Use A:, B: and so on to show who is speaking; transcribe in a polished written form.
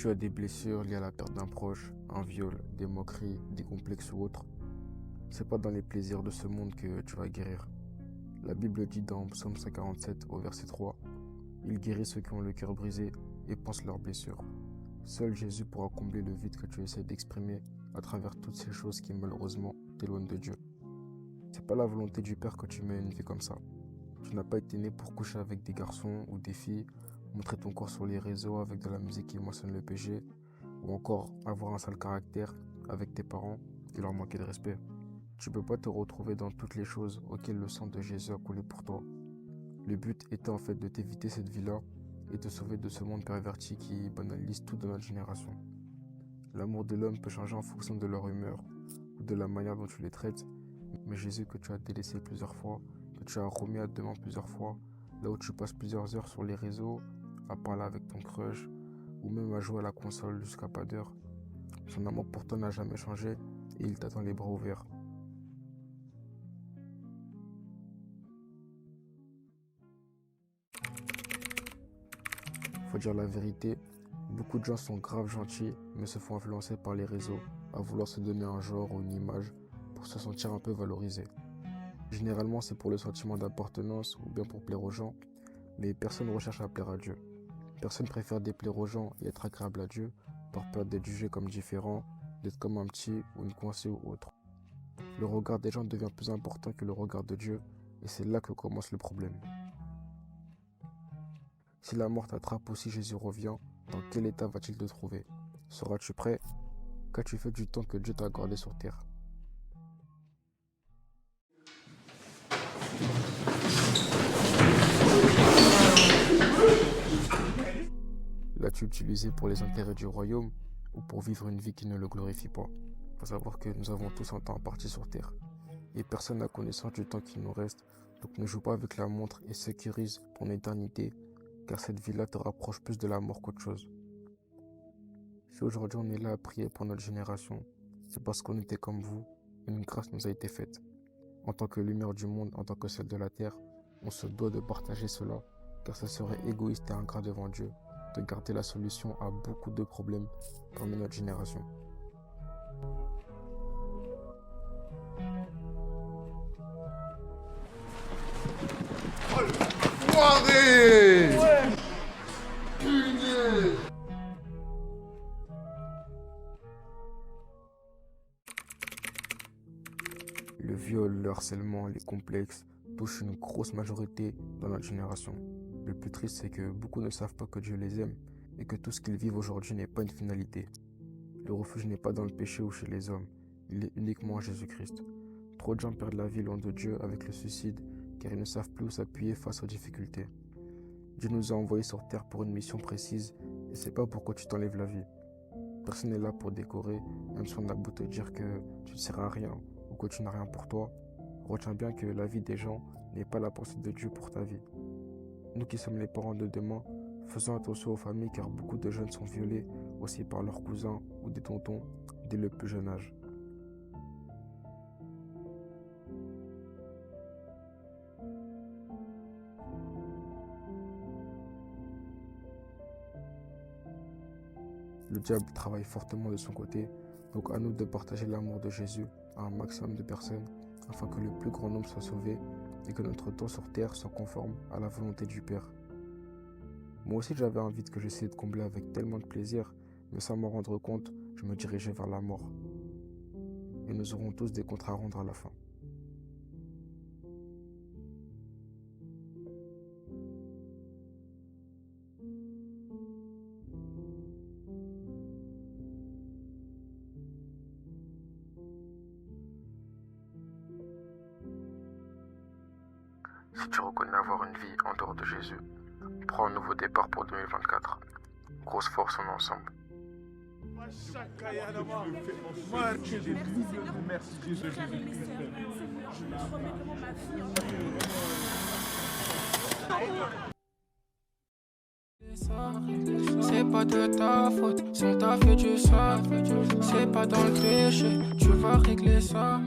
A: tu as des blessures liées à la perte d'un proche, un viol, des moqueries, des complexes ou autres, c'est pas dans les plaisirs de ce monde que tu vas guérir. La Bible dit dans Psaume 147 au verset 3, « Il guérit ceux qui ont le cœur brisé et pansent leurs blessures. » Seul Jésus pourra combler le vide que tu essaies d'exprimer à travers toutes ces choses qui malheureusement t'éloignent de Dieu. C'est pas la volonté du Père que tu mènes une vie comme ça. Tu n'as pas été né pour coucher avec des garçons ou des filles, montrer ton corps sur les réseaux avec de la musique qui mentionne le péché, ou encore avoir un sale caractère avec tes parents et leur manquer de respect. Tu peux pas te retrouver dans toutes les choses auxquelles le sang de Jésus a coulé pour toi. Le but était en fait de t'éviter cette vie-là et te sauver de ce monde perverti qui banalise tout dans notre génération. L'amour de l'homme peut changer en fonction de leur humeur ou de la manière dont tu les traites, mais Jésus que tu as délaissé plusieurs fois, que tu as remis à demain plusieurs fois, là où tu passes plusieurs heures sur les réseaux, à parler avec ton crush, ou même à jouer à la console jusqu'à pas d'heure, son amour pour toi n'a jamais changé et il t'attend les bras ouverts. Faut dire la vérité, beaucoup de gens sont grave gentils mais se font influencer par les réseaux à vouloir se donner un genre ou une image pour se sentir un peu valorisé. Généralement c'est pour le sentiment d'appartenance ou bien pour plaire aux gens, mais personne ne recherche à plaire à Dieu. Personne préfère déplaire aux gens et être agréable à Dieu par peur d'être jugé comme différent, d'être comme un petit ou une coincée ou autre. Le regard des gens devient plus important que le regard de Dieu et c'est là que commence le problème. Si la mort t'attrape ou si Jésus revient, dans quel état va-t-il te trouver? Seras-tu prêt? Qu'as-tu fait du temps que Dieu t'a accordé sur terre? L'as-tu utilisé pour les intérêts du royaume ou pour vivre une vie qui ne le glorifie pas? Il faut savoir que nous avons tous un temps imparti sur terre et personne n'a connaissance du temps qui nous reste, donc ne joue pas avec la montre et sécurise ton éternité, car cette vie-là te rapproche plus de la mort qu'autre chose. Si aujourd'hui on est là à prier pour notre génération, c'est parce qu'on était comme vous et une grâce nous a été faite. En tant que lumière du monde, en tant que celle de la terre, on se doit de partager cela, car ce serait égoïste et ingrat devant Dieu de garder la solution à beaucoup de problèmes parmi notre génération.
B: Foiré!
C: Ouais.
B: Punaise!
A: Le viol, le harcèlement, les complexes touchent une grosse majorité dans notre génération. Le plus triste, c'est que beaucoup ne savent pas que Dieu les aime et que tout ce qu'ils vivent aujourd'hui n'est pas une finalité. Le refuge n'est pas dans le péché ou chez les hommes, il est uniquement en Jésus-Christ. Trop de gens perdent la vie loin de Dieu avec le suicide car ils ne savent plus où s'appuyer face aux difficultés. Dieu nous a envoyés sur terre pour une mission précise et c'est pas pour que tu t'enlèves la vie. Personne n'est là pour décorer, même si on a beau te dire que tu ne sers à rien ou que tu n'as rien pour toi. Retiens bien que la vie des gens n'est pas la pensée de Dieu pour ta vie. Nous qui sommes les parents de demain, faisons attention aux familles car beaucoup de jeunes sont violés aussi par leurs cousins ou des tontons dès le plus jeune âge. Le diable travaille fortement de son côté, donc à nous de partager l'amour de Jésus à un maximum de personnes afin que le plus grand nombre soit sauvé et que notre temps sur terre soit conforme à la volonté du Père. Moi aussi j'avais un vide que j'essayais de combler avec tellement de plaisir, mais sans m'en rendre compte, je me dirigeais vers la mort. Et nous aurons tous des comptes à rendre à la fin. Si tu reconnais avoir une vie en dehors de Jésus, prends un nouveau départ pour 2024. Grosse force en ensemble.
D: C'est pas de ta faute, si on t'a fait du sale. C'est pas dans le péché, tu vas régler ça.